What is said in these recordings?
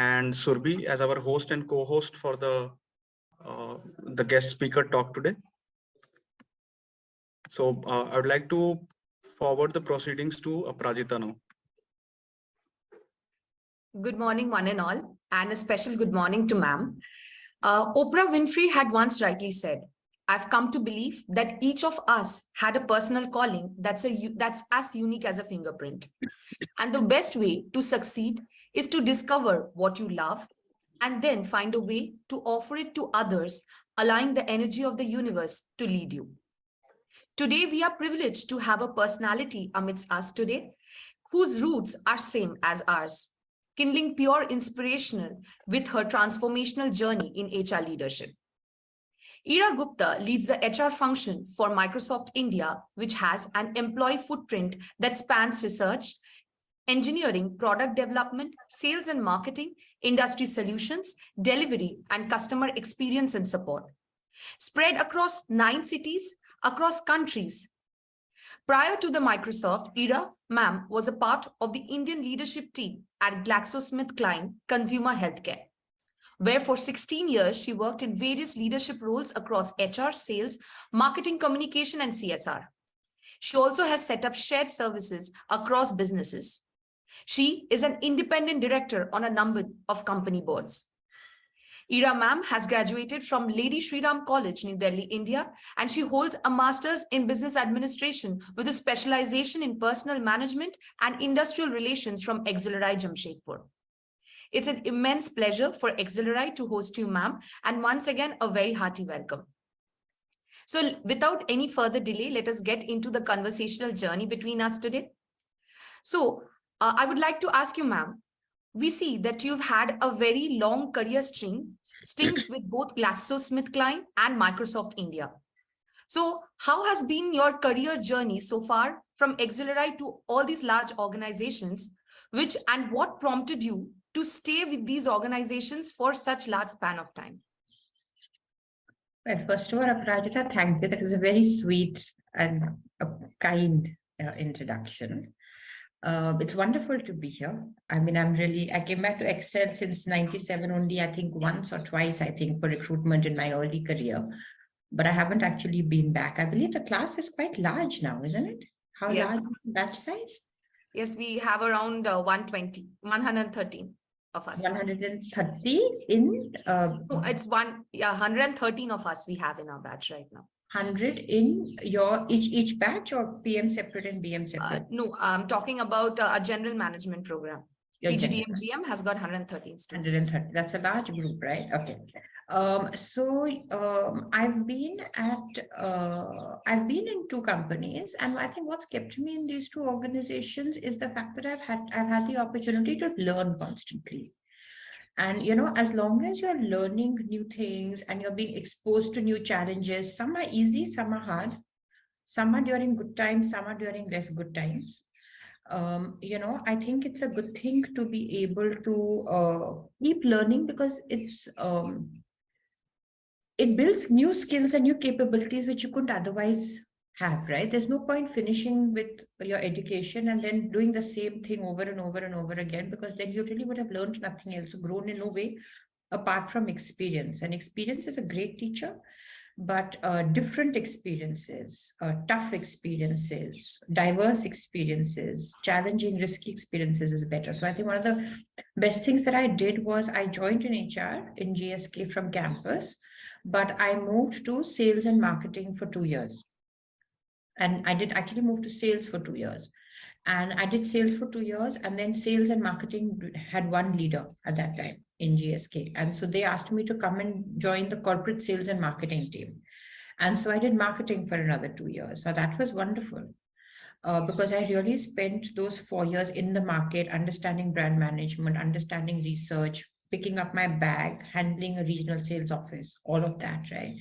and Surbhi as our host and co-host for the guest speaker talk today. So I would like to forward the proceedings to Aprajita now. Good morning, one and all, and a special good morning to ma'am. Oprah Winfrey had once rightly said, "I've come to believe that each of us had a personal calling that's as unique as a fingerprint. And the best way to succeed is to discover what you love and then find a way to offer it to others, allowing the energy of the universe to lead you." Today, we are privileged to have a personality amidst us today whose roots are same as ours, kindling pure inspirational with her transformational journey in HR leadership. Ira Gupta leads the HR function for Microsoft India, which has an employee footprint that spans research, engineering, product development, sales and marketing, industry solutions, delivery, and customer experience and support. Spread across 9 cities, across countries. Prior to the Microsoft, Ira, ma'am, was a part of the Indian leadership team at GlaxoSmithKline Consumer Healthcare, where for 16 years she worked in various leadership roles across HR, sales, marketing, communication, and CSR. She also has set up shared services across businesses. She is an independent director on a number of company boards. Ira ma'am has graduated from Lady Shri Ram College, New Delhi, India, and she holds a master's in business administration with a specialization in personal management and industrial relations from XLRI, Jamshedpur. It's an immense pleasure for XLRI to host you, ma'am, and once again, a very hearty welcome. So without any further delay, let us get into the conversational journey between us today. So I would like to ask you, ma'am, we see that you've had a very long career stints with both GlaxoSmithKline and Microsoft India. So how has been your career journey so far from XLRI to all these large organizations, and what prompted you to stay with these organizations for such large span of time? Well, first of all, Aprajita, thank you. That was a very sweet and a kind introduction. It's wonderful to be here. I mean, I came back to Excel since 97 only, I think once or twice, I think, for recruitment in my early career. But I haven't actually been back. I believe the class is quite large now, isn't it? How Yes. large is the batch size? Yes, we have around 113 of us. 130 in? No, it's 113 of us we have in our batch right now. 100 in your each batch, or PM separate and BM separate? No, I'm talking about a general management program. PGDM GM has got 113 students. 130. That's a large group, right? Okay. I've been in 2 companies, and I think what's kept me in these 2 organizations is the fact that I've had the opportunity to learn constantly. And, you know, as long as you're learning new things and you're being exposed to new challenges, some are easy, some are hard, some are during good times, some are during less good times. You know, I think it's a good thing to be able to keep learning, because it builds new skills and new capabilities which you couldn't otherwise have, right? There's no point finishing with your education and then doing the same thing over and over and over again, because then you really would have learned nothing else, grown in no way apart from experience. And experience is a great teacher, but different experiences, tough experiences, diverse experiences, challenging, risky experiences is better. So I think one of the best things that I did was I joined in HR in GSK from campus, but I moved to sales and marketing for 2 years. And I did actually move to sales for 2 years. And I did sales for 2 years, and then sales and marketing had 1 leader at that time in GSK. And so they asked me to come and join the corporate sales and marketing team. And so I did marketing for another 2 years. So that was wonderful, because I really spent those 4 years in the market, understanding brand management, understanding research, picking up my bag, handling a regional sales office, all of that, right?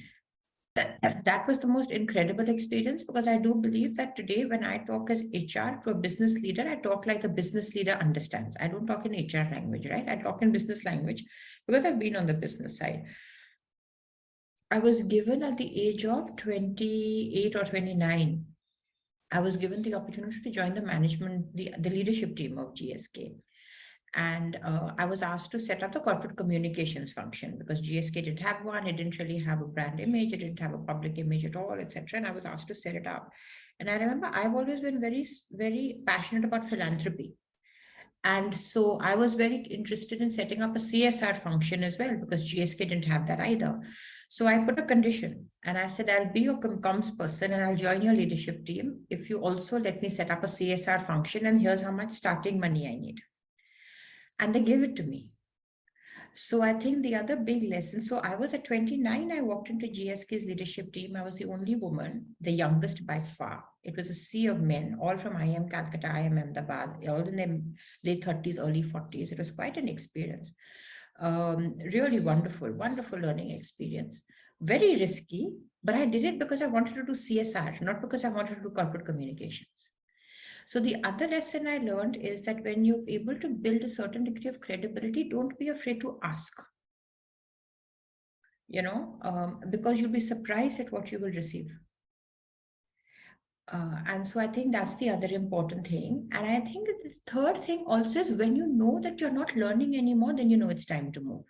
That was the most incredible experience, because I do believe that today when I talk as HR to a business leader, I talk like the business leader understands. I don't talk in HR language, right? I talk in business language because I've been on the business side. I was given at the age of 28 or 29, I was given the opportunity to join the management, the leadership team of GSK. And I was asked to set up the corporate communications function because GSK didn't have one. It didn't really have a brand image. It didn't have a public image at all, etc. And I was asked to set it up. And I remember I've always been very, very passionate about philanthropy. And so I was very interested in setting up a CSR function as well, because GSK didn't have that either. So I put a condition and I said, I'll be your comms person and I'll join your leadership team if you also let me set up a CSR function, and here's how much starting money I need. And they gave it to me. So I think the other big lesson, so I was at 29, I walked into GSK's leadership team. I was the only woman, the youngest by far. It was a sea of men, all from IIM Calcutta, IIM Ahmedabad, all in their late 30s, early 40s. It was quite an experience. Really wonderful, wonderful learning experience. Very risky, but I did it because I wanted to do CSR, not because I wanted to do corporate communications. So the other lesson I learned is that when you're able to build a certain degree of credibility, don't be afraid to ask, because you'll be surprised at what you will receive. And so I think that's the other important thing. And I think the third thing also is when you know that you're not learning anymore, then you know it's time to move.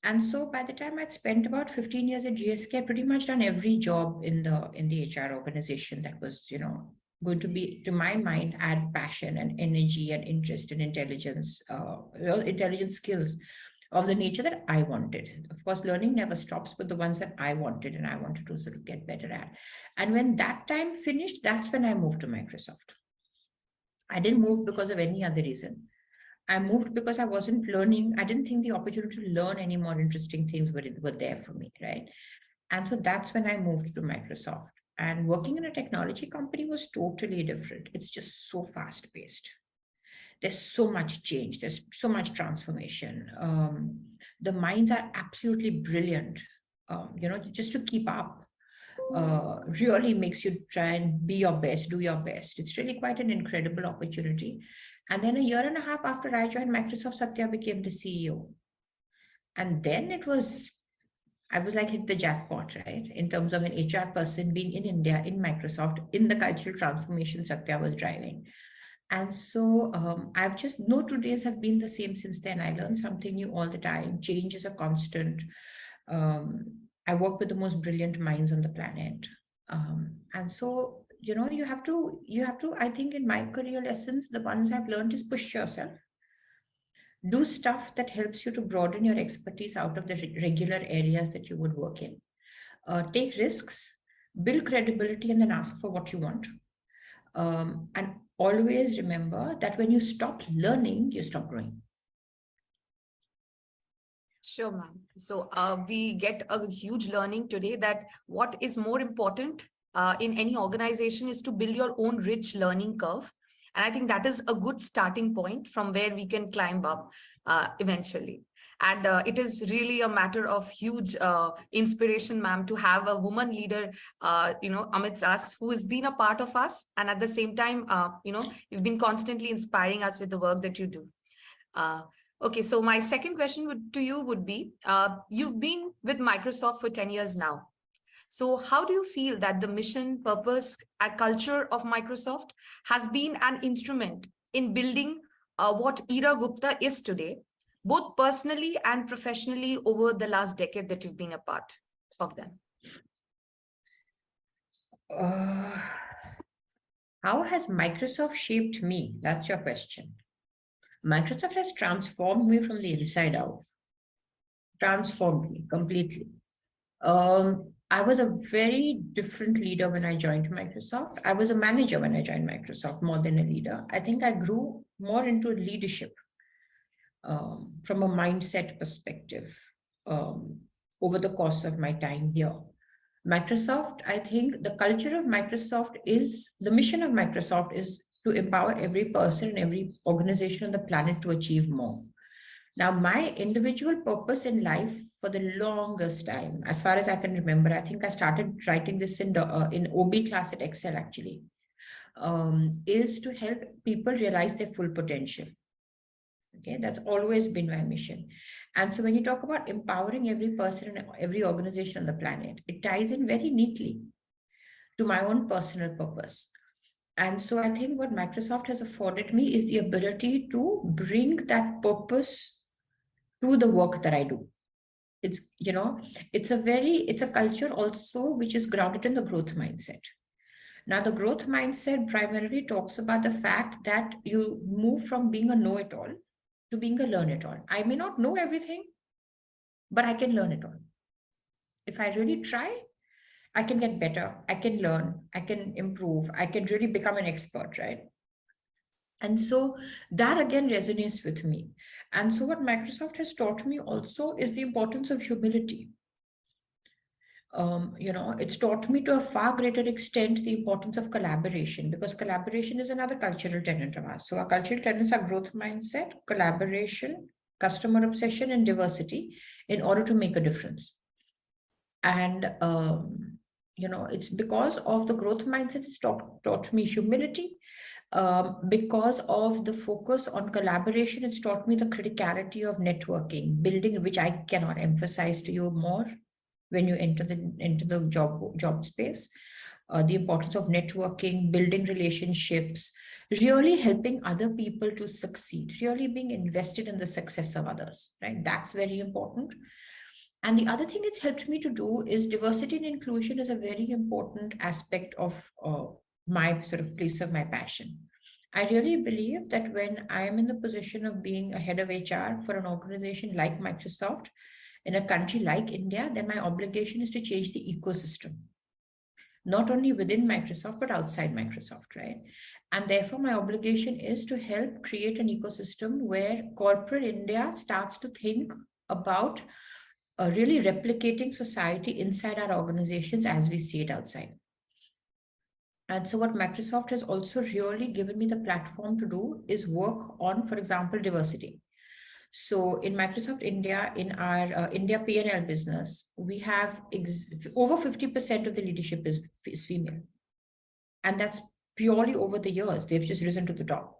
And so by the time I'd spent about 15 years at GSK, I'd pretty much done every job in the HR organization that was, going to be, to my mind, add passion and energy and interest and intelligence, intelligent skills of the nature that I wanted. Of course, learning never stops, but the ones that I wanted and I wanted to sort of get better at. And when that time finished, that's when I moved to Microsoft. I didn't move because of any other reason. I moved because I wasn't learning. I didn't think the opportunity to learn any more interesting things were there for me, right? And so that's when I moved to Microsoft. And working in a technology company was totally different. It's just so fast paced. There's so much change. There's so much transformation. The minds are absolutely brilliant. Just to keep up really makes you try and be your best, do your best. It's really quite an incredible opportunity. And then a year and a half after I joined Microsoft, Satya became the CEO. And then I was like hit the jackpot, right? In terms of an HR person being in India, in Microsoft, in the cultural transformation Satya was driving. And so I've just, no 2 days have been the same since then. I learn something new all the time. Change is a constant. I work with the most brilliant minds on the planet. And so, you have to, I think in my career lessons, the ones I've learned is push yourself. Do stuff that helps you to broaden your expertise out of the regular areas that you would work in. Take risks, build credibility, and then ask for what you want. And always remember that when you stop learning, you stop growing. Sure, ma'am. So we get a huge learning today that what is more important in any organization is to build your own rich learning curve. And I think that is a good starting point from where we can climb up eventually. And it is really a matter of huge inspiration, ma'am, to have a woman leader, amidst us who has been a part of us. And at the same time, you've been constantly inspiring us with the work that you do. Okay, so my second question to you would be, you've been with Microsoft for 10 years now. So how do you feel that the mission, purpose, and culture of Microsoft has been an instrument in building what Ira Gupta is today, both personally and professionally over the last decade that you've been a part of them? How has Microsoft shaped me? That's your question. Microsoft has transformed me from the inside out. Transformed me completely. I was a very different leader when I joined Microsoft. I was a manager when I joined Microsoft more than a leader. I think I grew more into leadership from a mindset perspective over the course of my time here. Microsoft, I think the culture of Microsoft is, the mission of Microsoft is to empower every person and every organization on the planet to achieve more. Now, my individual purpose in life for the longest time, as far as I can remember, I think I started writing this in OB class at Excel actually, is to help people realize their full potential. Okay, that's always been my mission. And so when you talk about empowering every person and every organization on the planet, it ties in very neatly to my own personal purpose. And so I think what Microsoft has afforded me is the ability to bring that purpose to the work that I do. It's, it's a culture also which is grounded in the growth mindset. Now, the growth mindset primarily talks about the fact that you move from being a know-it-all to being a learn-it-all. I may not know everything, but I can learn it all. If I really try, I can get better, I can learn, I can improve, I can really become an expert, right? And so that again resonates with me. And so what Microsoft has taught me also is the importance of humility. It's taught me to a far greater extent the importance of collaboration, because collaboration is another cultural tenet of ours. So our cultural tenets are growth mindset, collaboration, customer obsession, and diversity in order to make a difference. And it's because of the growth mindset, it's taught me humility. Because of the focus on collaboration, it's taught me the criticality of networking, building, which I cannot emphasize to you more when you enter the job space. The importance of networking, building relationships, really helping other people to succeed, really being invested in the success of others, right? That's very important. And the other thing it's helped me to do is diversity and inclusion is a very important aspect of my sort of place of my passion. I really believe that when I am in the position of being a head of HR for an organization like Microsoft in a country like India, then my obligation is to change the ecosystem, not only within Microsoft, but outside Microsoft, right? And therefore, my obligation is to help create an ecosystem where corporate India starts to think about really replicating society inside our organizations as we see it outside. And so what Microsoft has also really given me the platform to do is work on, for example, diversity. So in Microsoft India, in our India P&L business, we have over 50% of the leadership is female. And that's purely over the years. They've just risen to the top.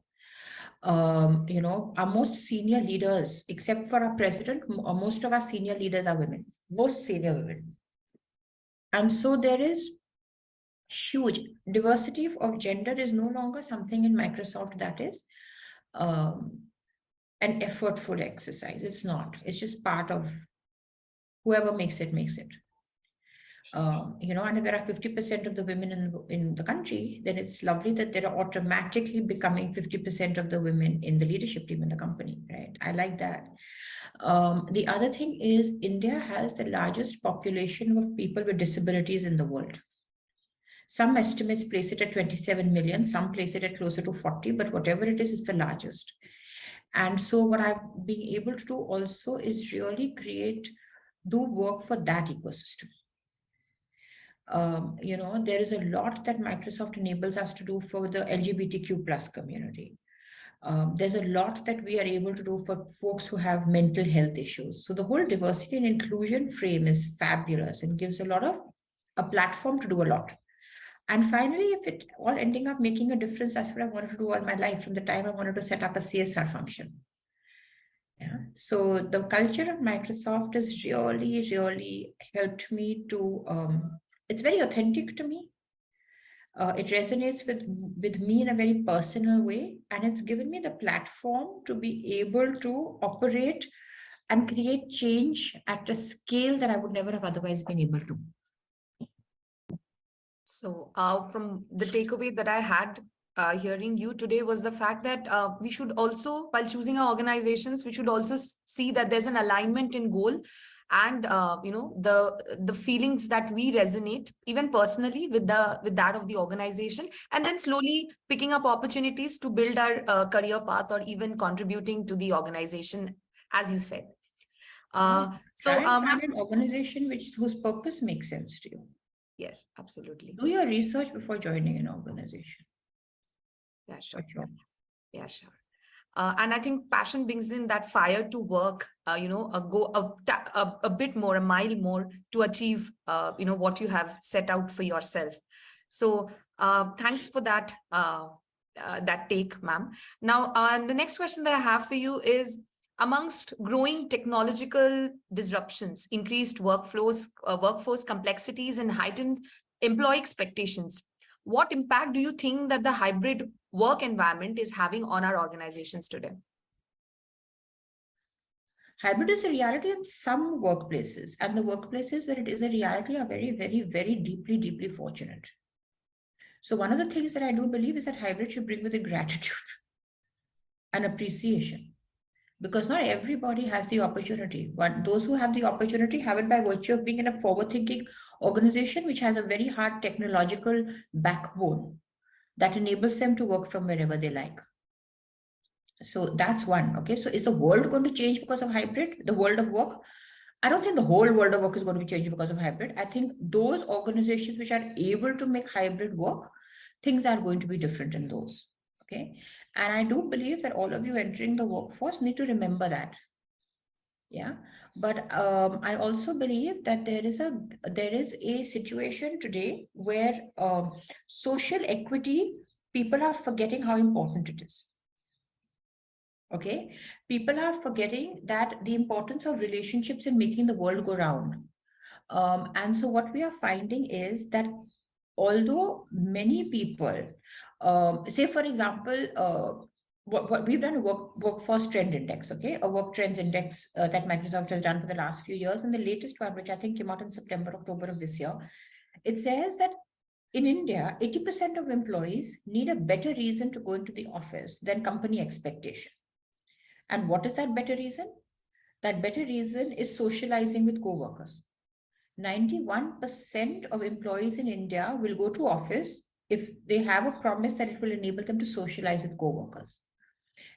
Our most senior leaders, except for our president, most of our senior leaders are women, most senior women. And so there is huge diversity of gender is no longer something in Microsoft that is an effortful exercise. It's not. It's just part of whoever makes it. And if there are 50% of the women in the country, then it's lovely that they're automatically becoming 50% of the women in the leadership team in the company, right? I like that. The other thing is India has the largest population of people with disabilities in the world. Some estimates place it at 27 million, some place it at closer to 40, but whatever it is the largest. And so what I've been able to do also is really do work for that ecosystem. There is a lot that Microsoft enables us to do for the LGBTQ plus community. There's a lot that we are able to do for folks who have mental health issues. So the whole diversity and inclusion frame is fabulous and gives a platform to do a lot. And finally, if it all ending up making a difference, that's what I wanted to do all my life from the time I wanted to set up a CSR function. Yeah. So the culture of Microsoft has really, really helped me to, it's very authentic to me. It resonates with me in a very personal way, and it's given me the platform to be able to operate and create change at a scale that I would never have otherwise been able to. So from the takeaway that I had hearing you today was the fact that we should also, while choosing our organizations, we should also see that there's an alignment in goal and the feelings that we resonate even personally with that of the organization, and then slowly picking up opportunities to build our career path or even contributing to the organization, as you said. So find an organization whose purpose makes sense to you. Yes, absolutely. Do your research before joining an organization. Yeah, sure. Yeah, sure. And I think passion brings in that fire to work, go a bit more, a mile more to achieve, what you have set out for yourself. So thanks for that take, ma'am. Now, the next question that I have for you is, amongst growing technological disruptions, increased workforce complexities, and heightened employee expectations, what impact do you think that the hybrid work environment is having on our organizations today? Hybrid is a reality in some workplaces, and the workplaces where it is a reality are very, very, very deeply, deeply fortunate. So one of the things that I do believe is that hybrid should bring with it gratitude and appreciation, because not everybody has the opportunity. But those who have the opportunity have it by virtue of being in a forward-thinking organization, which has a very hard technological backbone that enables them to work from wherever they like. So that's one. Okay. So is the world going to change because of hybrid, the world of work? I don't think the whole world of work is going to be changing because of hybrid. I think those organizations which are able to make hybrid work, things are going to be different in those. Okay. And I do believe that all of you entering the workforce need to remember that. Yeah. But I also believe that there is a situation today where social equity, people are forgetting how important it is. Okay, people are forgetting that the importance of relationships in making the world go round. And so what we are finding is that although many people, say for example, what we've done a workforce trend index, okay, a work trends index that Microsoft has done for the last few years, and the latest one, which I think came out in September, October of this year, it says that in India, 80% of employees need a better reason to go into the office than company expectation. And what is that better reason? That better reason is socializing with co-workers. 91% of employees in India will go to office if they have a promise that it will enable them to socialize with co-workers.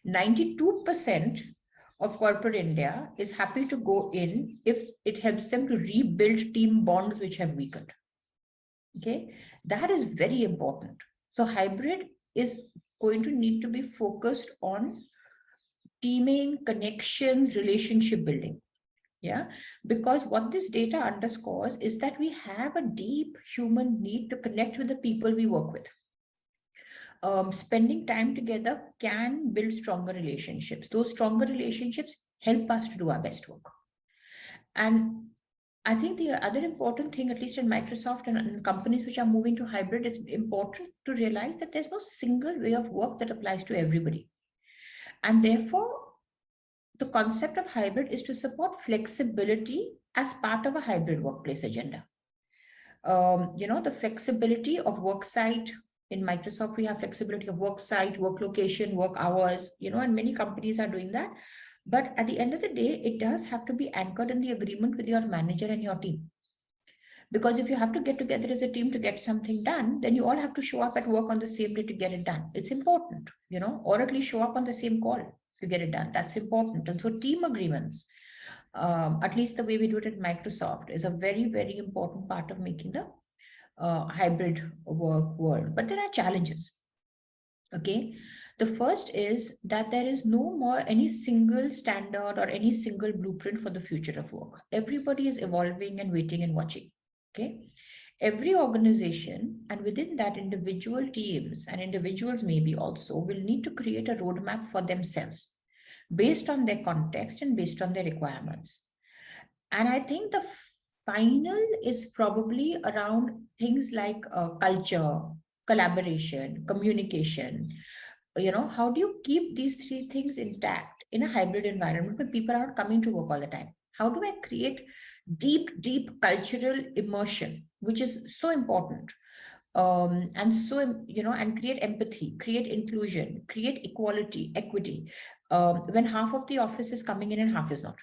92% of corporate India is happy to go in if it helps them to rebuild team bonds which have weakened. Okay, that is very important. So hybrid is going to need to be focused on teaming, connections, relationship building. Yeah, because what this data underscores is that we have a deep human need to connect with the people we work with. Spending time together can build stronger relationships. Those stronger relationships help us to do our best work. And I think the other important thing, at least in Microsoft and companies which are moving to hybrid, it's important to realize that there's no single way of work that applies to everybody. And therefore, the concept of hybrid is to support flexibility as part of a hybrid workplace agenda. The flexibility of work site. In Microsoft, we have flexibility of work site, work location, work hours, and many companies are doing that. But at the end of the day, it does have to be anchored in the agreement with your manager and your team. Because if you have to get together as a team to get something done, then you all have to show up at work on the same day to get it done. It's important, or at least show up on the same call to get it done. That's important. And so team agreements, at least the way we do it at Microsoft, is a very, very important part of making the hybrid work world. But there are challenges. Okay. The first is that there is no more any single standard or any single blueprint for the future of work. Everybody is evolving and waiting and watching. Okay. Every organization, and within that, individual teams and individuals maybe also will need to create a roadmap for themselves based on their context and based on their requirements. And I think the final is probably around things like culture, collaboration, communication. How do you keep these three things intact in a hybrid environment when people are not coming to work all the time? How do I create deep cultural immersion, which is so important? And create empathy, create inclusion, create equity, when half of the office is coming in and half is not.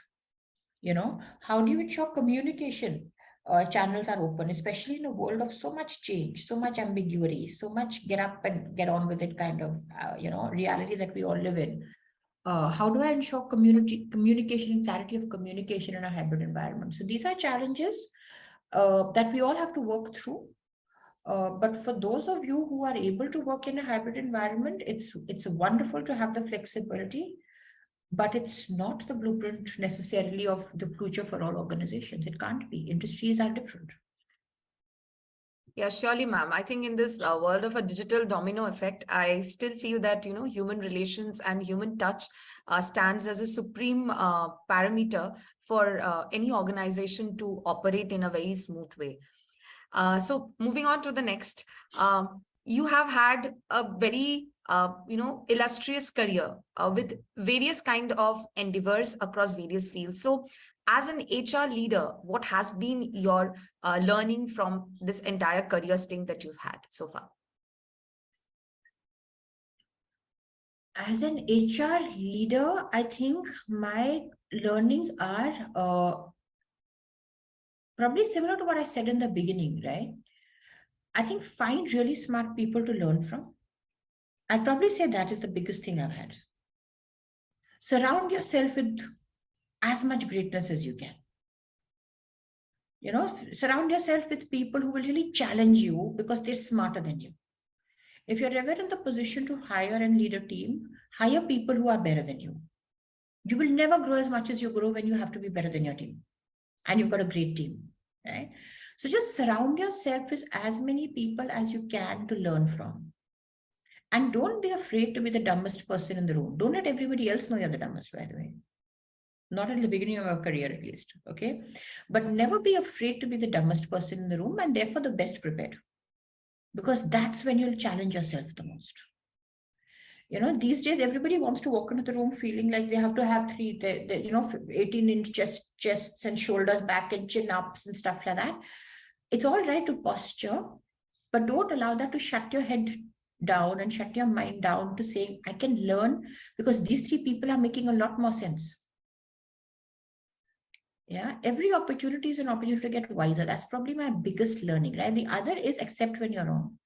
How do you ensure communication channels are open, especially in a world of so much change, so much ambiguity, so much get up and get on with it kind of, reality that we all live in? How do I ensure communication and clarity of communication in a hybrid environment? So these are challenges that we all have to work through. But for those of you who are able to work in a hybrid environment, it's wonderful to have the flexibility, but it's not the blueprint necessarily of the future for all organizations. It can't be. Industries are different. Yeah, surely, ma'am. I think in this world of a digital domino effect, I still feel that, human relations and human touch stands as a supreme parameter for any organization to operate in a very smooth way. So moving on to the next, you have had a very illustrious career with various kind of endeavors across various fields. So as an HR leader, what has been your learning from this entire career stint that you've had so far? As an HR leader, I think my learnings are probably similar to what I said in the beginning, right? I think find really smart people to learn from. I'd probably say that is the biggest thing I've had. Surround yourself with as much greatness as you can. Surround yourself with people who will really challenge you because they're smarter than you. If you're ever in the position to hire and lead a team, hire people who are better than you. You will never grow as much as you grow when you have to be better than your team. And you've got a great team, right? So just surround yourself with as many people as you can to learn from. And don't be afraid to be the dumbest person in the room. Don't let everybody else know you're the dumbest, by the way. Not at the beginning of your career, at least, okay? But never be afraid to be the dumbest person in the room and therefore the best prepared. Because that's when you'll challenge yourself the most. These days, everybody wants to walk into the room feeling like they have to have 18-inch chests and shoulders back and chin ups and stuff like that. It's all right to posture, but don't allow that to shut your head down and shut your mind down to say, I can learn because these three people are making a lot more sense. Yeah, every opportunity is an opportunity to get wiser. That's probably my biggest learning, right? The other is accept when you're wrong.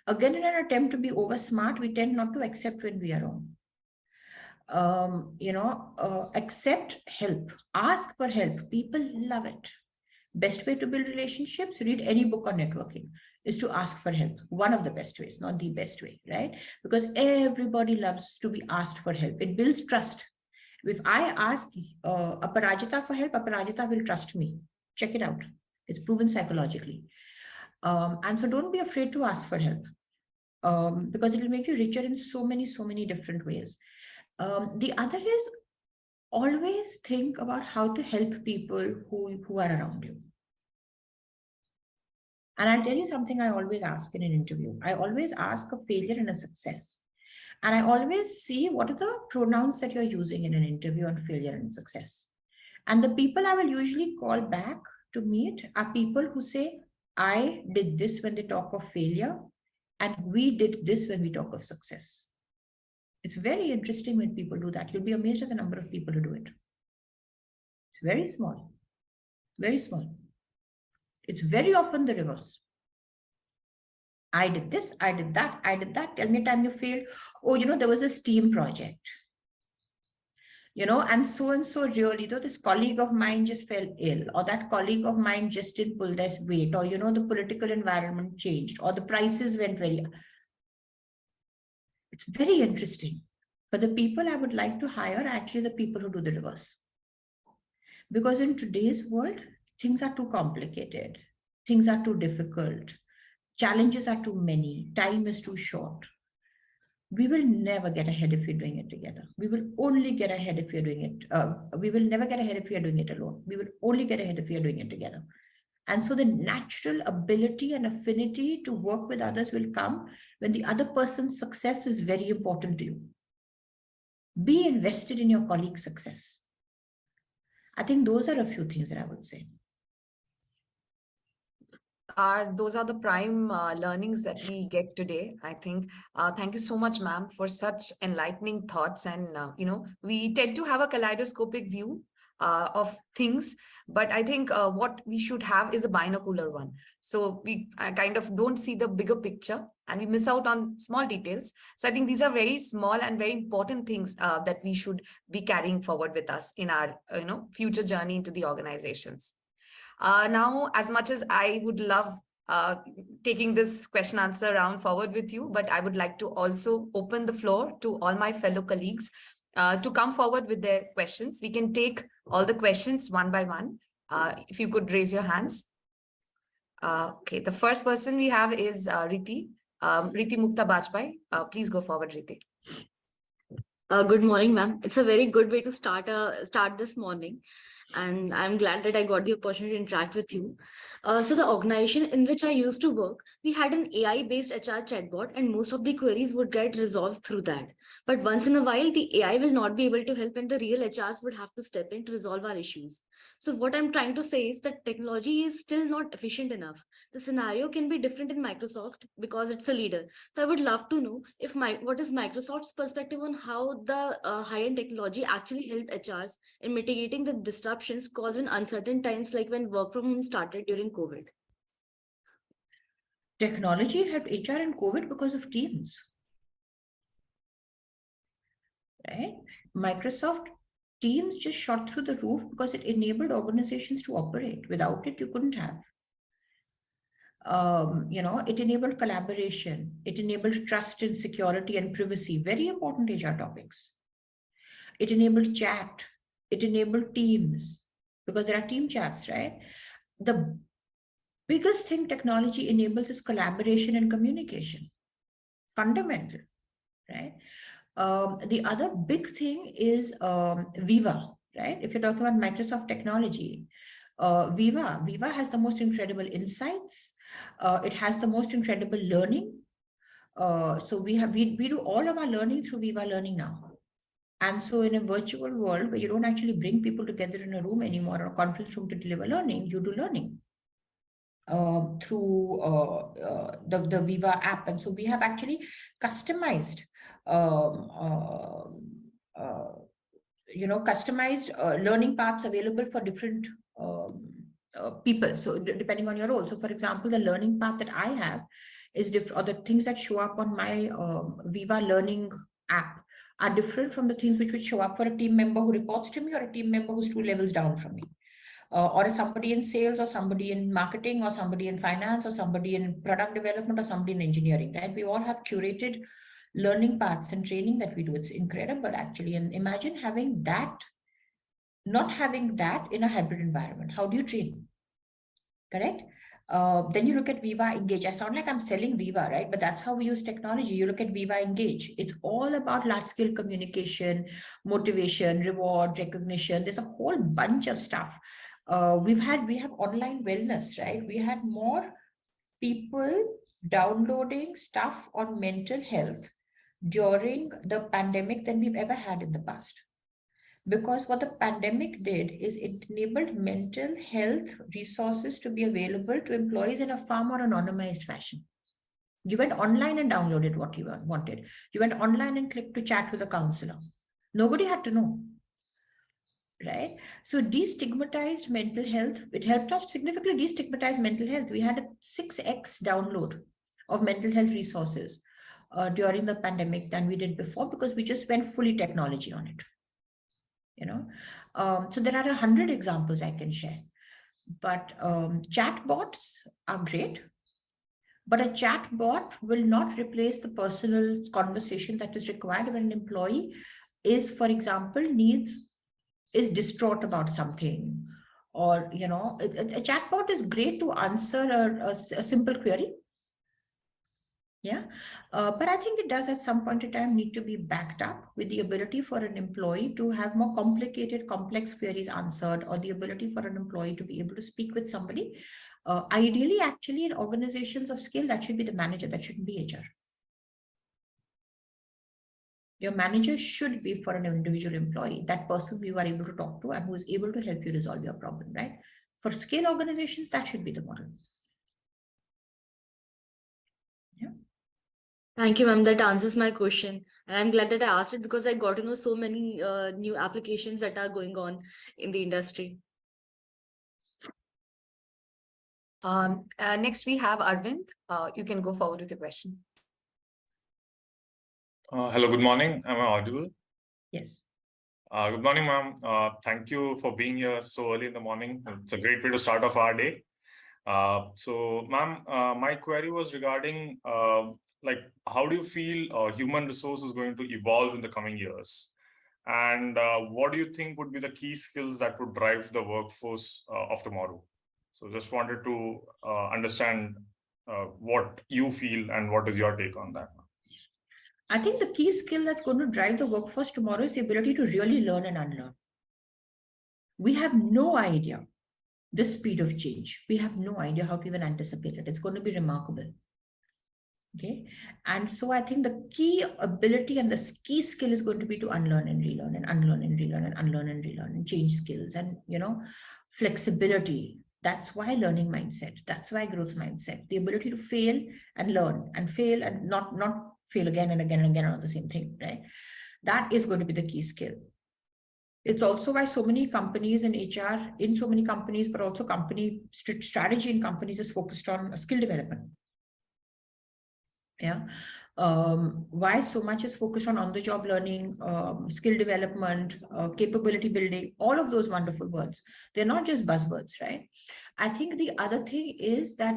Again, in an attempt to be over smart, we tend not to accept when we are wrong. Accept help, ask for help. People love it. Best way to build relationships, read any book on networking, is to ask for help. One of the best ways, not the best way, right? Because everybody loves to be asked for help. It builds trust. If I ask Aparajita for help, Aparajita will trust me. Check it out. It's proven psychologically. And so don't be afraid to ask for help because it will make you richer in so many different ways. The other is always think about how to help people who are around you. And I'll tell you something I always ask in an interview. I always ask a failure and a success. And I always see what are the pronouns that you're using in an interview on failure and success. And the people I will usually call back to meet are people who say, I did this when they talk of failure, and we did this when we talk of success. It's very interesting when people do that. You'll be amazed at the number of people who do it. It's very small, very small. It's very often the reverse. I did this, I did that, I did that. Tell me a time you failed. Oh, there was a STEAM project. And so really, though, this colleague of mine just fell ill, or that colleague of mine just didn't pull their weight, or, the political environment changed, or the prices went very. It's very interesting. But the people I would like to hire are actually the people who do the reverse. Because in today's world, things are too complicated. Things are too difficult. Challenges are too many. Time is too short. We will never get ahead if we're doing it together. We will only get ahead if we're doing it. We will never get ahead if we are doing it alone. We will only get ahead if we are doing it together. And so the natural ability and affinity to work with others will come when the other person's success is very important to you. Be invested in your colleague's success. I think those are a few things that I would say. Those are the prime learnings that we get today, I think. Thank you so much, ma'am, for such enlightening thoughts. And, we tend to have a kaleidoscopic view of things, but I think what we should have is a binocular one. So we kind of don't see the bigger picture and we miss out on small details. So I think these are very small and very important things that we should be carrying forward with us in our, future journey into the organizations. Now, as much as I would love taking this question answer round forward with you, but I would like to also open the floor to all my fellow colleagues to come forward with their questions. We can take all the questions one by one. If you could raise your hands. Okay, the first person we have is Riti. Riti Mukta Bajpai. Please go forward, Riti. Good morning, ma'am. It's a very good way to start this morning. and I'm glad that I got the opportunity to interact with you. So the organization in which I used to work, we had an AI-based HR chatbot, and most of the queries would get resolved through that. But once in a while, the AI will not be able to help, and the real HRs would have to step in to resolve our issues. So what I'm trying to say is that technology is still not efficient enough. The scenario can be different in Microsoft because it's a leader. So I would love to know if what is Microsoft's perspective on how the high-end technology actually helped HRs in mitigating the disruptions caused in uncertain times, like when work from home started during COVID. Technology helped HR in COVID because of Teams, right? Microsoft Teams just shot through the roof because it enabled organizations to operate. Without it, you couldn't have. It enabled collaboration. It enabled trust and security and privacy, very important HR topics. It enabled chat. It enabled Teams because there are team chats, right? The biggest thing technology enables is collaboration and communication. Fundamental, right? The other big thing is Viva, right? If you're talking about Microsoft technology, Viva has the most incredible insights. It has the most incredible learning. So we do all of our learning through Viva Learning now. And so in a virtual world where you don't actually bring people together in a room anymore or a conference room to deliver learning, you do learning through the Viva app. And so we have actually customized learning paths available for different people. So depending on your role. So for example, the learning path that I have is different, or the things that show up on my Viva Learning app are different from the things which would show up for a team member who reports to me or a team member who's 2 levels down from me. Or somebody in sales or somebody in marketing or somebody in finance or somebody in product development or somebody in engineering, right? We all have curated learning paths and training that we do. It's incredible actually. And imagine having that, not having that in a hybrid environment. How do you train? Correct? Then you look at Viva Engage. I sound like I'm selling Viva, right? But that's how we use technology. You look at Viva Engage. It's all about large scale communication, motivation, reward, recognition. There's a whole bunch of stuff. We have online wellness, right? We had more people downloading stuff on mental health during the pandemic than we've ever had in the past. Because what the pandemic did is it enabled mental health resources to be available to employees in a far more anonymized fashion. You went online and downloaded what you wanted. You went online and clicked to chat with a counselor. Nobody had to know, right? So destigmatized mental health. It helped us significantly destigmatize mental health. We had a 6x download of mental health resources during the pandemic than we did before because we just went fully technology on it. So there are 100 examples I can share, but chatbots are great, but a chatbot will not replace the personal conversation that is required when an employee is, for example, is distraught about something, or a chatbot is great to answer a simple query. Yeah, but I think it does at some point in time need to be backed up with the ability for an employee to have more complicated, complex queries answered, or the ability for an employee to be able to speak with somebody. Ideally, actually, in organizations of scale, that should be the manager, that shouldn't be HR. Your manager should be for an individual employee, that person who you are able to talk to and who is able to help you resolve your problem, right? For scale organizations, that should be the model. Yeah. Thank you, ma'am. That answers my question. And I'm glad that I asked it because I got to know so many new applications that are going on in the industry. Next, we have Arvind. You can go forward with the question. Hello, good morning. Am I audible? Yes. Good morning, ma'am. Thank you for being here so early in the morning. It's a great way to start off our day. So, ma'am, my query was regarding how do you feel human resource is going to evolve in the coming years? And what do you think would be the key skills that would drive the workforce of tomorrow? So just wanted to understand what you feel and what is your take on that. I think the key skill that's going to drive the workforce tomorrow is the ability to really learn and unlearn. We have no idea the speed of change. We have no idea how to even anticipate it. It's going to be remarkable. Okay. And so I think the key ability and the key skill is going to be to unlearn and relearn and unlearn and relearn and unlearn and relearn and change skills and, flexibility. That's why learning mindset. That's why growth mindset. The ability to fail and learn and fail and not fail again and again and again on the same thing, right? That is going to be the key skill. It's also why so many companies in HR, in so many companies, but also company strategy in companies is focused on skill development. Yeah. Why so much is focused on the job learning, skill development, capability building, all of those wonderful words. They're not just buzzwords, right? I think the other thing is that,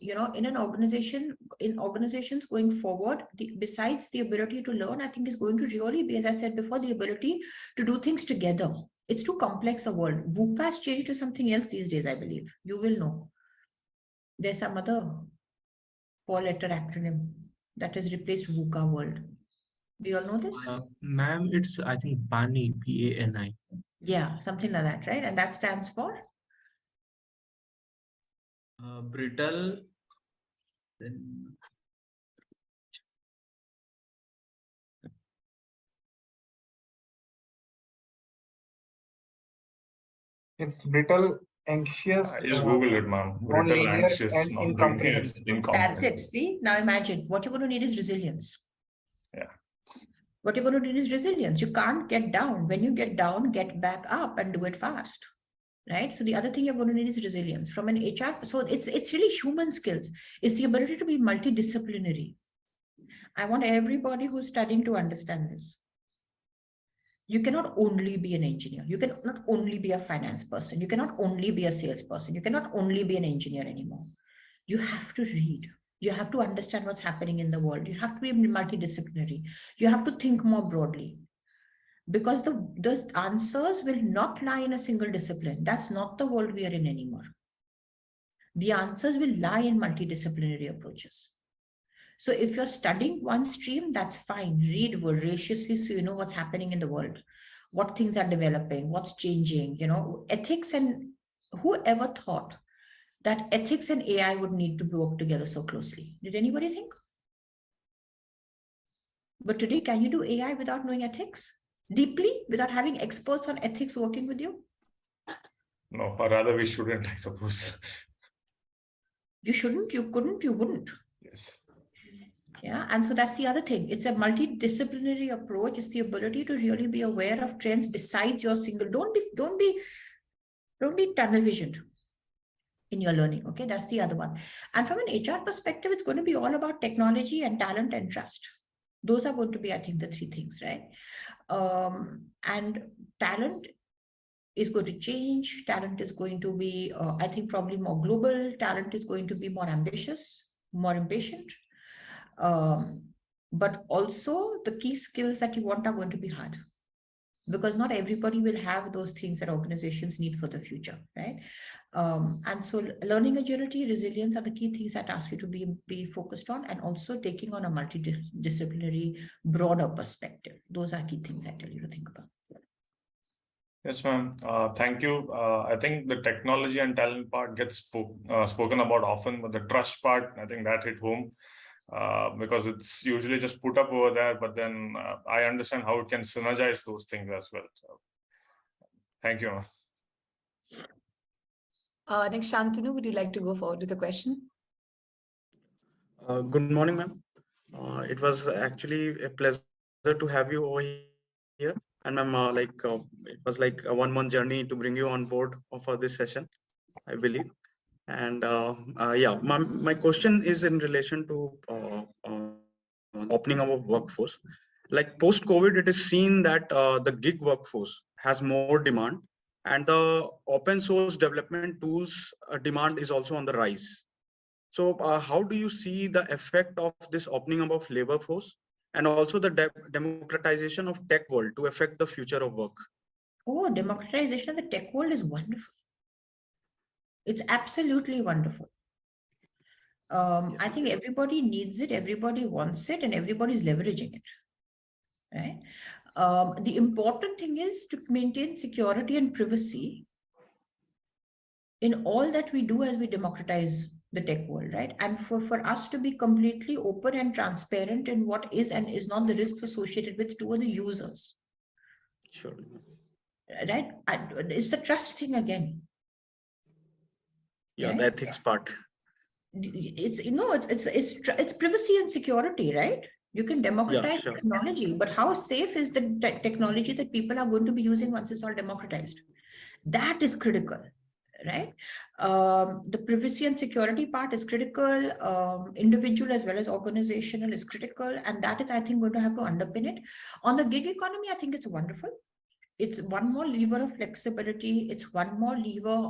in an organization, in organizations going forward, besides the ability to learn, I think is going to really be, as I said before, the ability to do things together. It's too complex a world. VUCA has changed to something else these days, I believe. You will know. There's some other 4-letter acronym that has replaced VUCA world. Do you all know this? Ma'am, it's, I think, PANI, PANI. Yeah, something like that, right? And that stands for? Brittle. Then It's brittle, anxious, I just Google it, ma'am. Brittle, non-linear, anxious, and non-linear, incomprehensible. That's it. See, now imagine what you're going to need is resilience. Yeah. What you're going to need is resilience. You can't get down. When you get down, get back up and do it fast. Right. So the other thing you're going to need is resilience from an HR. So it's really human skills. It's the ability to be multidisciplinary. I want everybody who's studying to understand this. You cannot only be an engineer. You cannot only be a finance person. You cannot only be a salesperson. You cannot only be an engineer anymore. You have to read. You have to understand what's happening in the world. You have to be multidisciplinary. You have to think more broadly. Because the answers will not lie in a single discipline. That's not the world we are in anymore. The answers will lie in multidisciplinary approaches. So if you're studying one stream, that's fine. Read voraciously so you know what's happening in the world, what things are developing, what's changing, ethics. And whoever thought that ethics and AI would need to work together so closely? Did anybody think? But today, can you do AI without knowing ethics? Deeply, without having experts on ethics working with you? No, or rather we shouldn't, I suppose. You shouldn't, you couldn't, you wouldn't. Yes. Yeah, and so that's the other thing. It's a multidisciplinary approach. It's the ability to really be aware of trends besides your single. Don't be tunnel visioned in your learning. Okay, that's the other one. And from an HR perspective, it's going to be all about technology and talent and trust. Those are going to be, I think, the three things, right? And talent is going to change. Talent is going to be, I think, probably more global. Talent is going to be more ambitious, more impatient. But also the key skills that you want are going to be hard, because not everybody will have those things that organizations need for the future, right? And so learning agility, resilience are the key things that ask you to be focused on, and also taking on a multidisciplinary, broader perspective. Those are key things I tell you to think about. Yes, ma'am. Thank you. I think the technology and talent part gets spoken about often, but the trust part, I think that hit home. Because it's usually just put up over there, but then I understand how it can synergize those things as well. So, thank you. Next, Shantanu, would you like to go forward with the question? Good morning, ma'am. It was actually a pleasure to have you over here. And ma'am, it was like a 1-month journey to bring you on board for this session, I believe. And yeah, my question is in relation to opening our workforce. Like post-COVID, it is seen that the gig workforce has more demand, and the open source development tools demand is also on the rise. So how do you see the effect of this opening up of labor force, and also the democratization of tech world to affect the future of work? Oh, democratization of the tech world is wonderful. It's absolutely wonderful. Yes, I think everybody needs it, everybody wants it, and everybody's leveraging it. Right? The important thing is to maintain security and privacy in all that we do as we democratize the tech world, right? And for us to be completely open and transparent in what is and is not the risks associated with to the users. Sure. Right? It's the trust thing again. Yeah, right? the ethics part. It's privacy and security, right? You can democratize sure. technology, but how safe is the technology that people are going to be using once it's all democratized? That is critical, right? The privacy and security part is critical. Individual as well as organizational is critical, and that is, I think, going to have to underpin it. On the gig economy, I think it's wonderful. It's one more lever of flexibility. It's one more lever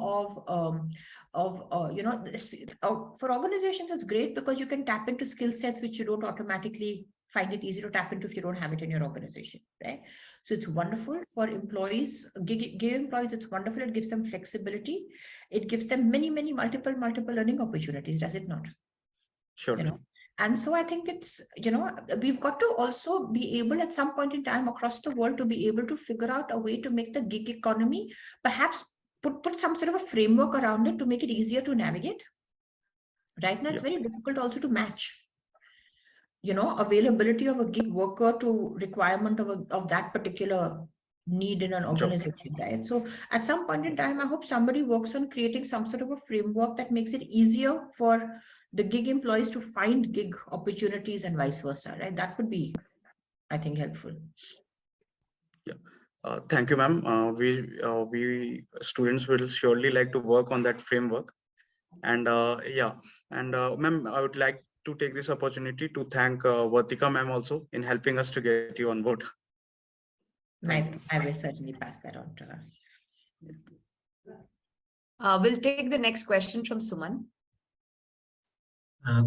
for organizations. It's great because you can tap into skill sets which you don't automatically find it easy to tap into if you don't have it in your organization, right? So it's wonderful for employees, gig employees. It's wonderful. It gives them flexibility. It gives them many multiple learning opportunities, does it not? Sure. And so I think it's, we've got to also be able at some point in time across the world to be able to figure out a way to make the gig economy, perhaps put some sort of a framework around it to make it easier to navigate. Right now, it's very difficult also to match, availability of a gig worker to requirement of that particular need in an organization, right? So at some point in time, I hope somebody works on creating some sort of a framework that makes it easier for the gig employees to find gig opportunities and vice versa, right? That would be, I think, helpful. Yeah. Thank you, ma'am. We students will surely like to work on that framework. And ma'am, I would like to take this opportunity to thank Vartika ma'am also in helping us to get you on board. I will certainly pass that on to her. We'll take the next question from Suman.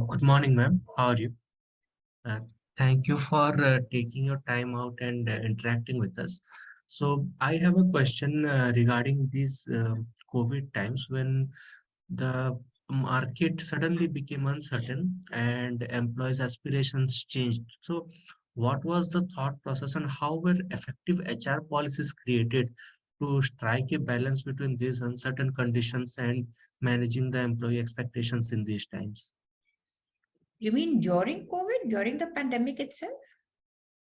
Good morning, ma'am. How are you? Thank you for taking your time out and interacting with us. So I have a question regarding these COVID times when the market suddenly became uncertain and employees' aspirations changed. So what was the thought process and how were effective HR policies created to strike a balance between these uncertain conditions and managing the employee expectations in these times? You mean during COVID, during the pandemic itself?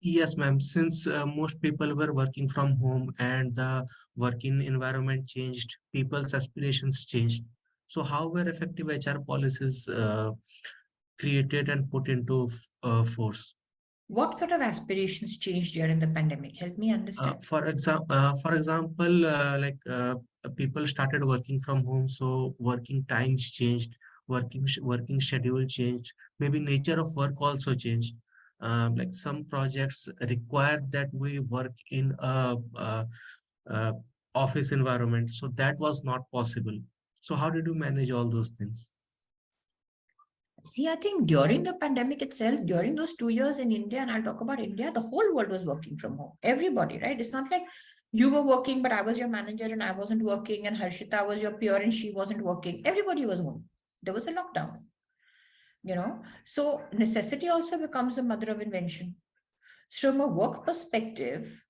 Yes, ma'am. Since most people were working from home and the working environment changed, people's aspirations changed. So how were effective HR policies created and put into force? What sort of aspirations changed during the pandemic? Help me understand. For example, people started working from home, so working times changed, working schedule changed. Maybe nature of work also changed. Like some projects require that we work in a office environment, so that was not possible. So how did you manage all those things? See, I think during the pandemic itself, during those 2 years in India, and I'll talk about India, the whole world was working from home. Everybody, right? It's not like you were working, but I was your manager and I wasn't working, and Harshita was your peer and she wasn't working. Everybody was home. There was a lockdown, So necessity also becomes the mother of invention. So from a work perspective,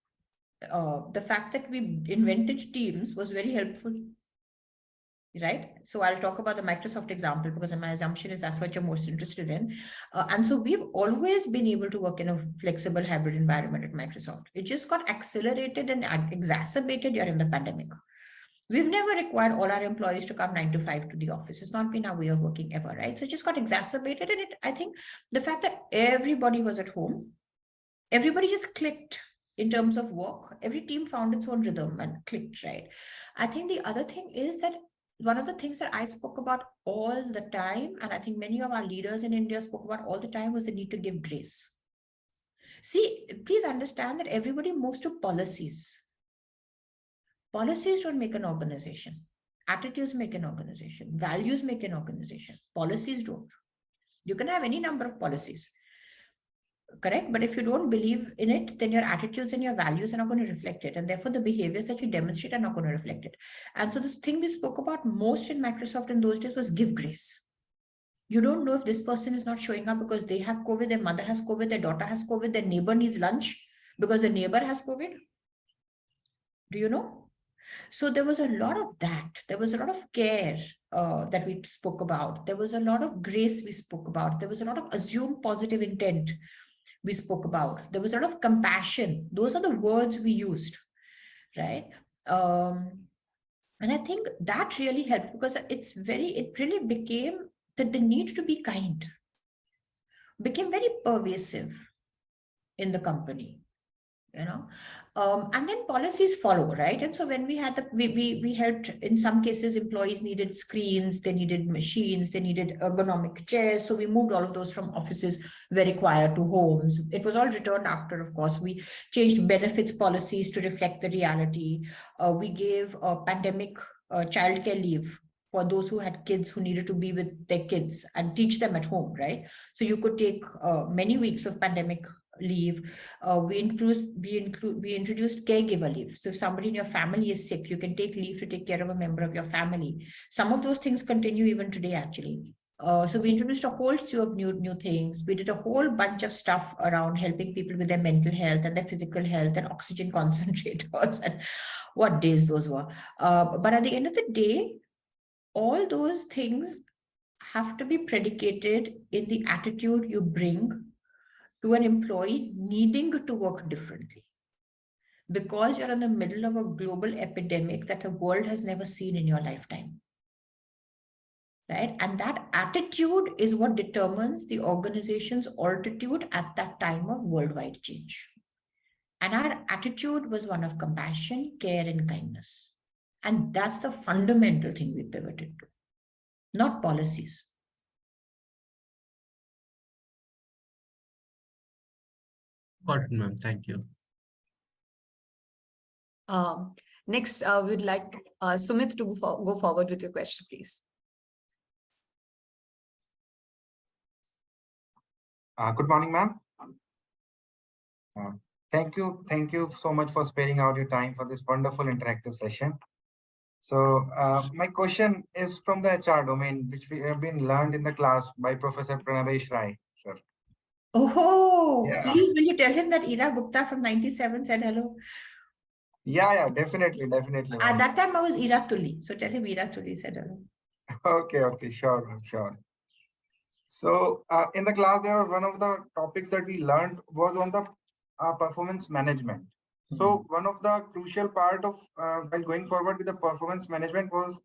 the fact that we invented Teams was very helpful. Right? So I'll talk about the Microsoft example because my assumption is that's what you're most interested in. And so we've always been able to work in a flexible hybrid environment at Microsoft. It just got accelerated and exacerbated during the pandemic. We've never required all our employees to come 9 to 5 to the office. It's not been our way of working ever, right? So it just got exacerbated. And I think the fact that everybody was at home, everybody just clicked in terms of work. Every team found its own rhythm and clicked, right? I think the other thing is that one of the things that I spoke about all the time, and I think many of our leaders in India spoke about all the time, was the need to give grace. See, please understand that everybody moves to policies. Policies don't make an organization. Attitudes make an organization. Values make an organization. Policies don't. You can have any number of policies. Correct? But if you don't believe in it, then your attitudes and your values are not going to reflect it. And therefore, the behaviors that you demonstrate are not going to reflect it. And so this thing we spoke about most in Microsoft in those days was give grace. You don't know if this person is not showing up because they have COVID, their mother has COVID, their daughter has COVID, their neighbor needs lunch, because the neighbor has COVID? Do you know? So there was a lot of that. There was a lot of care that we spoke about. There was a lot of grace we spoke about. There was a lot of assumed positive intent we spoke about. There was a lot of compassion. Those are the words we used, right? And I think that really helped, because it really became that the need to be kind became very pervasive in the company, you know. And then policies follow, right? And so when we had we helped, in some cases employees needed screens, they needed machines, they needed ergonomic chairs, so we moved all of those from offices where required to homes. It was all returned after, of course. We changed benefits policies to reflect the reality. We gave pandemic childcare leave for those who had kids who needed to be with their kids and teach them at home, right? So you could take many weeks of pandemic leave. We introduced caregiver leave. So if somebody in your family is sick, you can take leave to take care of a member of your family. Some of those things continue even today, actually. So we introduced a whole slew of new things. We did a whole bunch of stuff around helping people with their mental health and their physical health and oxygen concentrators and what days those were. But at the end of the day, all those things have to be predicated in the attitude you bring to an employee needing to work differently, because you're in the middle of a global epidemic that the world has never seen in your lifetime, right? And that attitude is what determines the organization's altitude at that time of worldwide change. And our attitude was one of compassion, care, and kindness. And that's the fundamental thing we pivoted to, not policies. Got it, ma'am. Thank you. Next, we'd like Sumit to go forward with your question, please. Good morning, ma'am. Thank you so much for sparing out your time for this wonderful interactive session. So my question is from the HR domain, which we have been learned in the class by Professor Pranavesh Rai, sir. Oh, Yeah. please will you tell him that Ira Gupta from 97 said hello? Yeah, definitely. At that time, I was Ira Tulli. So tell him Ira Tulli said hello. Okay, sure. So in the class, there was one of the topics that we learned was on the performance management. So one of the crucial part of while going forward with the performance management was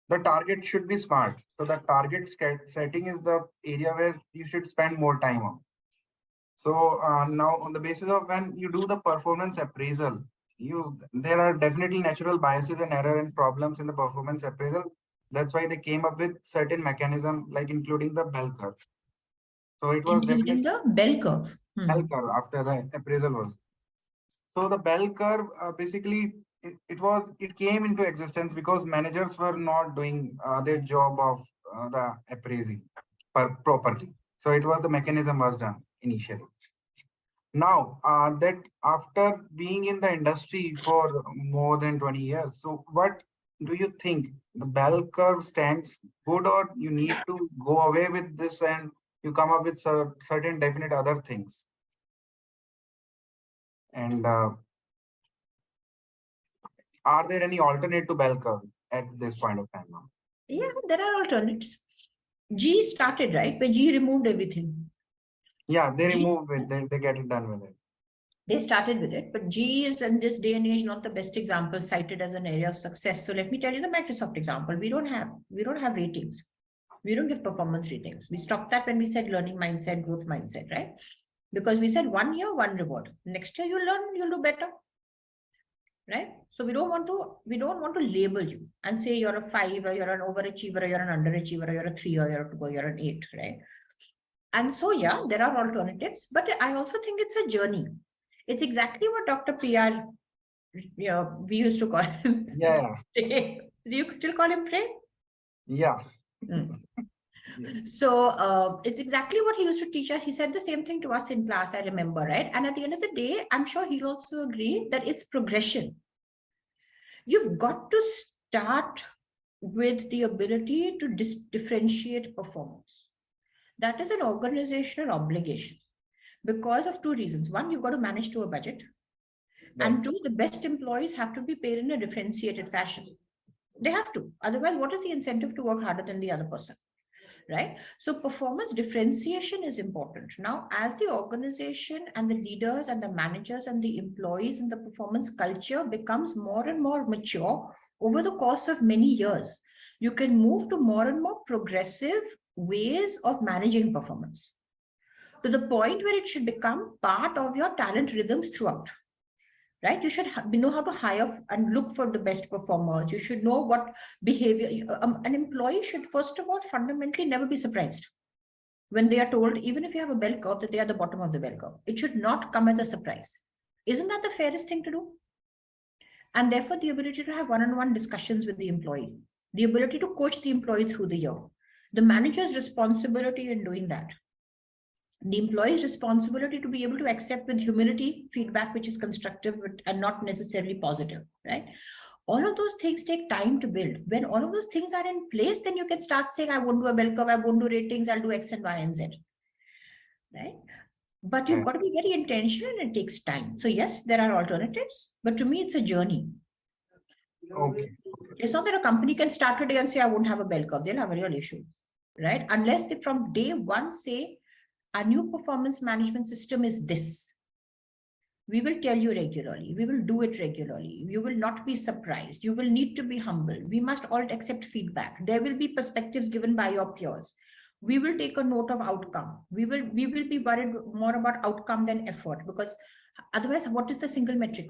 the target should be smart. So the target setting is the area where you should spend more time on. So now on the basis of when you do the performance appraisal, there are definitely natural biases and error and problems in the performance appraisal. That's why they came up with certain mechanism, like including the bell curve. So it was including definitely the bell curve. bell curve after the appraisal was. So the bell curve basically it came into existence because managers were not doing their job of the appraising properly. So it was the mechanism was done initially. Now that after being in the industry for more than 20 years, so what do you think? The bell curve stands good, or you need to go away with this and you come up with certain definite other things? And are there any alternate to bell curve at this point of time now? Yeah, there are alternates. G started, right? But G removed everything. Yeah, they remove it. They get it done with it. They started with it, but G is in this day and age not the best example cited as an area of success. So let me tell you the Microsoft example. We don't have ratings. We don't give performance ratings. We stopped that when we said learning mindset, growth mindset, right? Because we said 1 year, 1 reward. Next year you'll learn, you'll do better. Right? So we don't want to label you and say you're a 5 or you're an overachiever or you're an underachiever or you're a 3 or you're an 8, right? And so yeah, there are alternatives, but I also think it's a journey. It's exactly what Dr. PR, we used to call him. Yeah. Do you still call him Prey? Yeah. Yes. So it's exactly what he used to teach us. He said the same thing to us in class, I remember, right? And at the end of the day, I'm sure he'll also agree that it's progression. You've got to start with the ability to differentiate performance. That is an organizational obligation because of 2 reasons. One, you've got to manage to a budget. And two, the best employees have to be paid in a differentiated fashion. They have to. Otherwise, what is the incentive to work harder than the other person? Right? So performance differentiation is important. Now, as the organization and the leaders and the managers and the employees and the performance culture becomes more and more mature over the course of many years, you can move to more and more progressive ways of managing performance to the point where it should become part of your talent rhythms throughout. Right? You should know how to hire and look for the best performers. You should know what behavior, an employee should first of all fundamentally never be surprised when they are told, even if you have a bell curve, that they are the bottom of the bell curve. It should not come as a surprise. Isn't that the fairest thing to do? And therefore the ability to have one-on-one discussions with the employee, the ability to coach the employee through the year, the manager's responsibility in doing that, the employee's responsibility to be able to accept with humility feedback which is constructive and not necessarily positive, right? All of those things take time to build. When all of those things are in place, then you can start saying, I won't do a bell curve, I won't do ratings, I'll do X and Y and Z, right? But you've got to be very intentional and it takes time. So yes, there are alternatives, but to me, it's a journey. Okay. It's not that a company can start today and say, I won't have a bell curve. They'll have a real issue, right? Unless they from day one say, our new performance management system is this. We will tell you regularly. We will do it regularly. You will not be surprised. You will need to be humble. We must all accept feedback. There will be perspectives given by your peers. We will take a note of outcome. We will be worried more about outcome than effort, because otherwise, what is the single metric?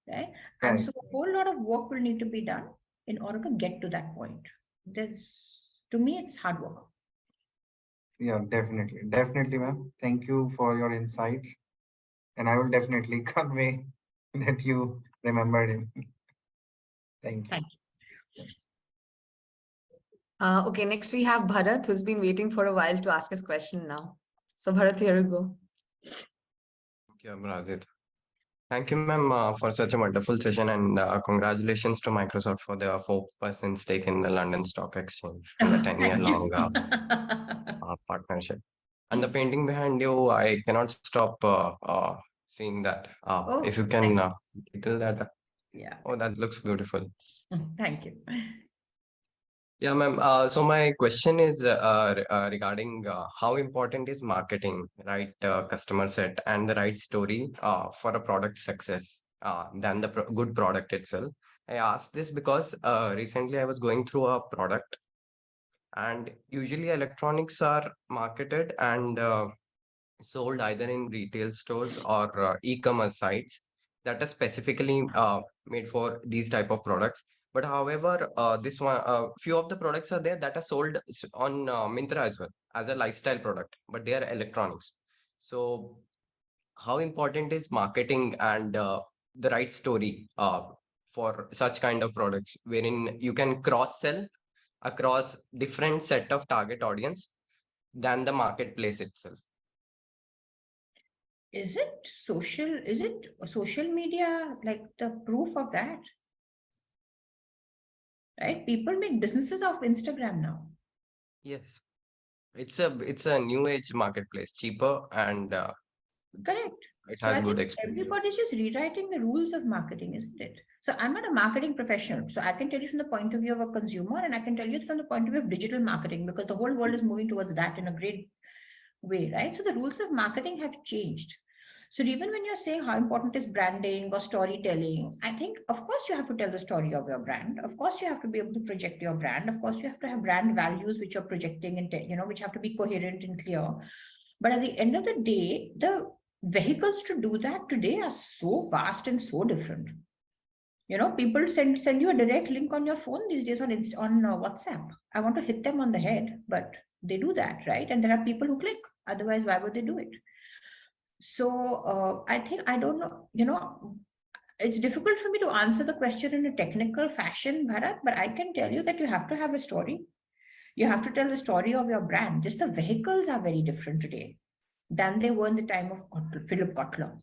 Right? And so a whole lot of work will need to be done in order to get to that point. To me, it's hard work. Yeah, definitely. Definitely, ma'am. Thank you for your insights. And I will definitely convey that you remembered him. Thank you. Thank you. Okay, next we have Bharat, who's been waiting for a while to ask his question now. So Bharat, here you go. Thank you, Rajit. Thank you, ma'am, for such a wonderful session, and congratulations to Microsoft for their 4% stake in the London Stock Exchange and the 10-year long partnership. And the painting behind you, I cannot stop seeing that. If you can detail that. Yeah. Oh, that looks beautiful. Thank you. Yeah, ma'am. So my question is regarding how important is marketing, right? Customer set and the right story for a product success than the good product itself. I asked this because recently I was going through a product, and usually electronics are marketed and sold either in retail stores or e-commerce sites that are specifically made for these type of products. But however, this one, few of the products are there that are sold on Myntra as well as a lifestyle product, but they are electronics. So how important is marketing and the right story for such kind of products, wherein you can cross sell across different set of target audience than the marketplace itself? Is it social media like the proof of that? Right? People make businesses off Instagram now. Yes, it's a new age marketplace, cheaper, and Correct. it So has I good think experience. everybody's just rewriting the rules of marketing, isn't it? So I'm not a marketing professional. So I can tell you from the point of view of a consumer, and I can tell you from the point of view of digital marketing, because the whole world is moving towards that in a great way, right? So the rules of marketing have changed. So even when you're saying how important is branding or storytelling, I think, of course, you have to tell the story of your brand. Of course, you have to be able to project your brand. Of course, you have to have brand values which you're projecting and, which have to be coherent and clear. But at the end of the day, the vehicles to do that today are so vast and so different. People send you a direct link on your phone these days on WhatsApp. I want to hit them on the head, but they do that, right? And there are people who click. Otherwise, why would they do it? So I think, I don't know, it's difficult for me to answer the question in a technical fashion, Bharat, but I can tell you that you have to have a story. You have to tell the story of your brand. Just the vehicles are very different today than they were in the time of Philip Kotler.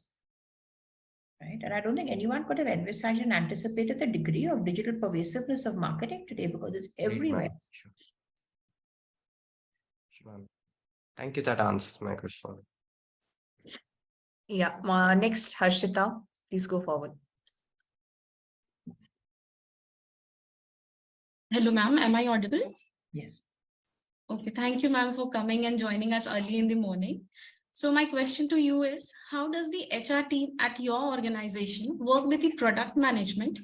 Right? And I don't think anyone could have envisaged and anticipated the degree of digital pervasiveness of marketing today, because it's everywhere. Sure. Sure. Thank you. That answers my question. Yeah. Next, Harshita, please go forward. Hello, ma'am. Am I audible? Yes. Okay, thank you, ma'am, for coming and joining us early in the morning. So my question to you is, how does the HR team at your organization work with the product management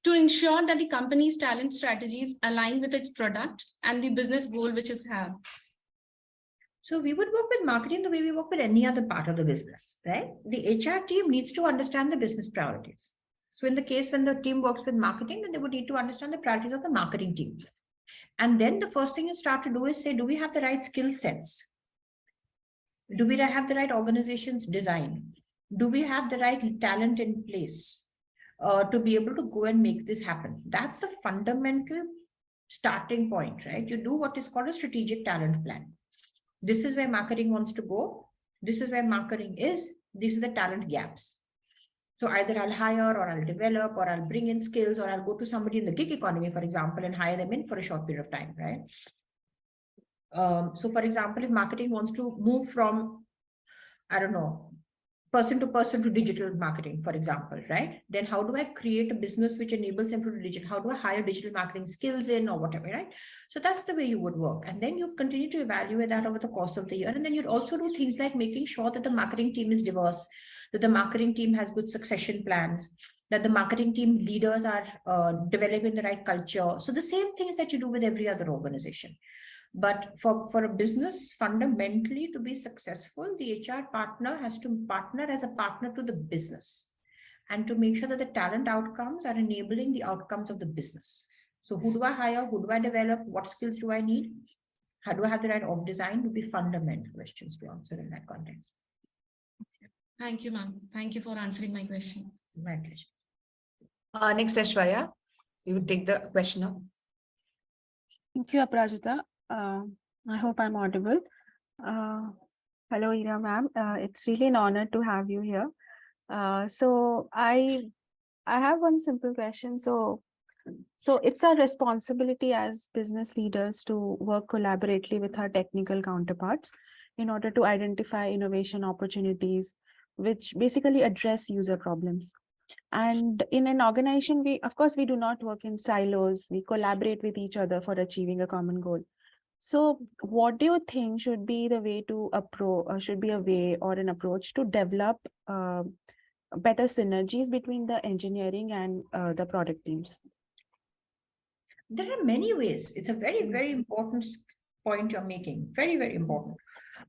to ensure that the company's talent strategies align with its product and the business goal which is have? So we would work with marketing the way we work with any other part of the business, right? The HR team needs to understand the business priorities. So in the case when the team works with marketing, then they would need to understand the priorities of the marketing team. And then the first thing you start to do is say, do we have the right skill sets? Do we have the right organizations design? Do we have the right talent in place to be able to go and make this happen? That's the fundamental starting point, right? You do what is called a strategic talent plan. This is where marketing wants to go. This is where marketing is. These are the talent gaps. So either I'll hire or I'll develop or I'll bring in skills or I'll go to somebody in the gig economy, for example, and hire them in for a short period of time, right? So for example, if marketing wants to move from, I don't know, person to digital marketing, for example, right? Then how do I create a business which enables them to do digital? How do I hire digital marketing skills in or whatever, right? So that's the way you would work. And then you continue to evaluate that over the course of the year. And then you'd also do things like making sure that the marketing team is diverse, that the marketing team has good succession plans, that the marketing team leaders are developing the right culture. So the same things that you do with every other organization. But for a business fundamentally to be successful, the HR partner has to partner as a partner to the business and to make sure that the talent outcomes are enabling the outcomes of the business. So who do I hire? Who do I develop? What skills do I need? How do I have the right org design? Would be fundamental questions to answer in that context. Thank you, ma'am. Thank you for answering my question. My pleasure. Next, Aishwarya, you would take the question now. Thank you, Aparajita. I hope I'm audible. Hello, Ira ma'am. It's really an honor to have you here. So I have one simple question. So it's our responsibility as business leaders to work collaboratively with our technical counterparts in order to identify innovation opportunities, which basically address user problems. And in an organization, we do not work in silos. We collaborate with each other for achieving a common goal. So what do you think should be the way to approach, should be a way or an approach to develop better synergies between the engineering and the product teams? There are many ways. It's a very, very important point you're making. Very, very important.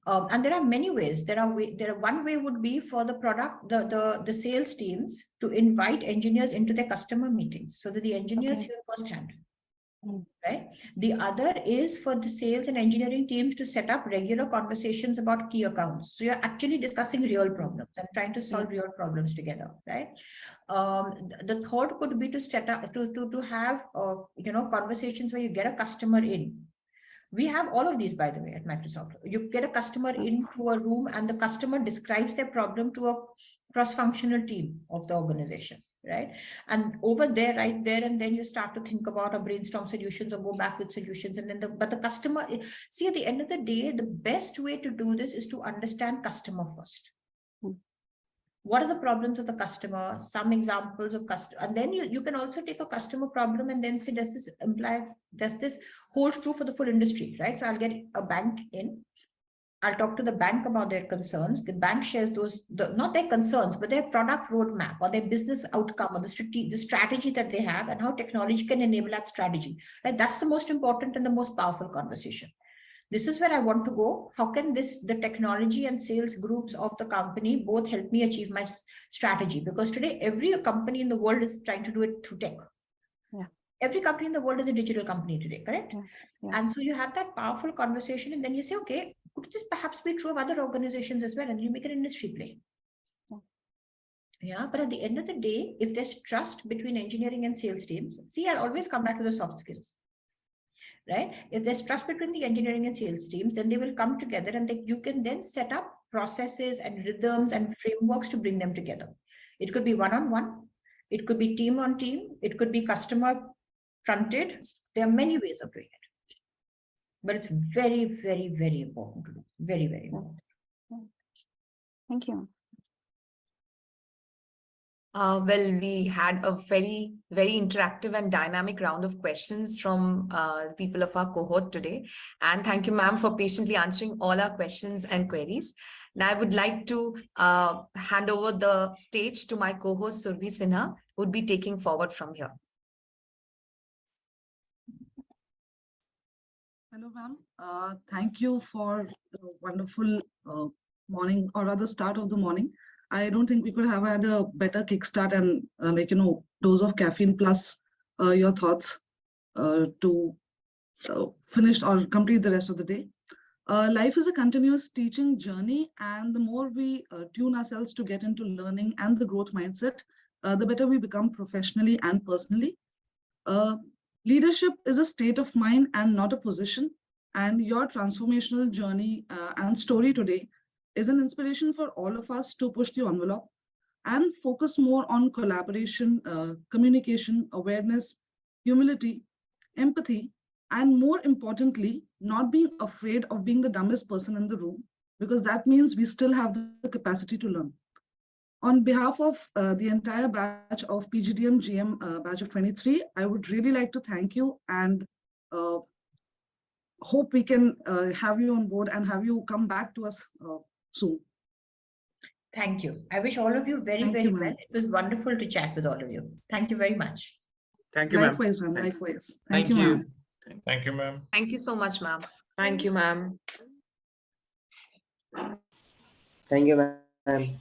And there are many ways. One way would be for the product, the sales teams to invite engineers into their customer meetings so that the engineers hear firsthand. Right. The other is for the sales and engineering teams to set up regular conversations about key accounts. So you're actually discussing real problems and trying to solve real problems together. Right. The third could be to set up to have conversations where you get a customer in. We have all of these, by the way, at Microsoft. You get a customer into a room and the customer describes their problem to a cross-functional team of the organization, right? And over there, right there, and then you start to think about or brainstorm solutions or go back with solutions. And then but the customer, see, at the end of the day, the best way to do this is to understand customer first. What are the problems of the customer? Some examples of customer, and then you can also take a customer problem and then say, does this hold true for the full industry, right? So I'll get a bank in, I'll talk to the bank about their concerns. The bank shares not their concerns, but their product roadmap or their business outcome or the strategy that they have and how technology can enable that strategy, right? That's the most important and the most powerful conversation. This is where I want to go. How can the technology and sales groups of the company both help me achieve my strategy? Because today, every company in the world is trying to do it through tech. Yeah. Every company in the world is a digital company today, correct? Yeah. Yeah. And so you have that powerful conversation and then you say, okay, could this perhaps be true of other organizations as well? And you make an industry play. Yeah, but at the end of the day, if there's trust between engineering and sales teams, see, I'll always come back to the soft skills. Right? If there's trust between the engineering and sales teams, then they will come together and you can then set up processes and rhythms and frameworks to bring them together. It could be one-on-one, it could be team on team, it could be customer fronted. There are many ways of doing it. But it's very, very, very important to do. Very, very important. Thank you. Well, we had a very, very interactive and dynamic round of questions from people of our cohort today. And thank you, ma'am, for patiently answering all our questions and queries. Now, I would like to hand over the stage to my co-host, Survi Sinha, who would be taking forward from here. Hello, ma'am. Thank you for the wonderful morning, or rather start of the morning. I don't think we could have had a better kickstart and dose of caffeine plus your thoughts to finish or complete the rest of the day. Life is a continuous teaching journey, and the more we tune ourselves to get into learning and the growth mindset, the better we become professionally and personally. Uh, Leadership is a state of mind and not a position. And your transformational journey and story today is an inspiration for all of us to push the envelope and focus more on collaboration, communication, awareness, humility, empathy, and more importantly, not being afraid of being the dumbest person in the room, because that means we still have the capacity to learn. On behalf of the entire batch of PGDM GM batch of 23, I would really like to thank you and hope we can have you on board and have you come back to us soon. Thank you. I wish all of you very, very well. It was wonderful to chat with all of you. Thank you very much. Thank you, ma'am. Likewise, ma'am. Likewise. Thank you. ma'am. Thank you, ma'am. Thank you so much, ma'am. Thank you, ma'am. Thank you, ma'am.